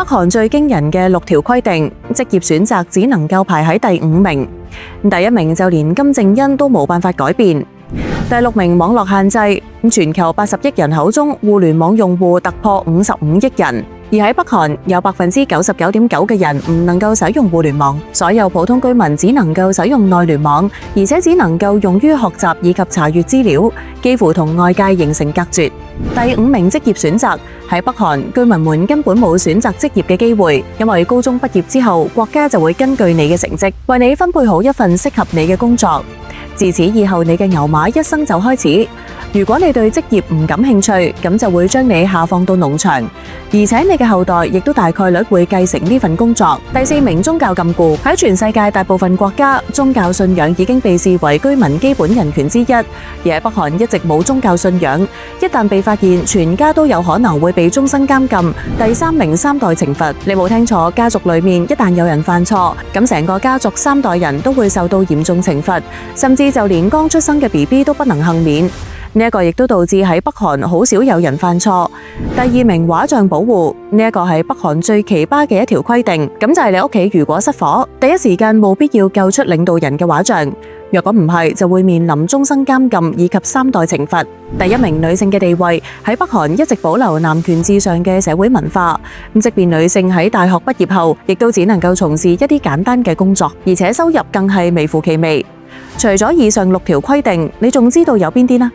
北韓最驚人嘅6條規定，職業選擇只能夠排喺第5名，第1名就連金正恩都冇辦法改變。第6名網絡限制，全球80億人口中，互聯網用戶突破55億人。而喺北韓，有99.9%嘅人唔能夠使用互聯網，所有普通居民只能夠使用內聯網，而且只能夠用於學習以及查閱資料，幾乎同外界形成隔絕。第5名職業選擇，喺北韓，居民們根本冇選擇職業嘅機會，因為高中畢業之後，國家就會根據你嘅成績，為你分配好一份適合你嘅工作。自此以後，你嘅牛馬一生就開始。如果你對職業唔感興趣，咁就會將你下放到農場，而且你嘅後代亦都大概率會繼承呢份工作。第4名宗教禁錮，喺全世界大部分國家，宗教信仰已經被視為居民基本人權之一，而喺北韓一直冇宗教信仰，一旦被發現，全家都有可能會被終身監禁。第3名3代懲罰，你冇聽錯，家族裏面一旦有人犯錯，咁成個家族3代人都會受到嚴重懲罰，甚至就連剛出生嘅 BB 都不能幸免。呢一個亦都導致喺北韓好少有人犯錯。第2名畫像保護，呢一個係北韓最奇葩嘅一條規定，咁就係你屋企如果失火，第一時間務必要救出領導人嘅畫像，若果唔係就會面臨終身監禁以及3代懲罰。第1名女性嘅地位，喺北韓一直保留男權至上嘅社會文化，即便女性喺大學畢業後，亦都只能夠從事一啲簡單嘅工作，而且收入更係微乎其微。除咗以上6條規定，你仲知道有邊啲呢？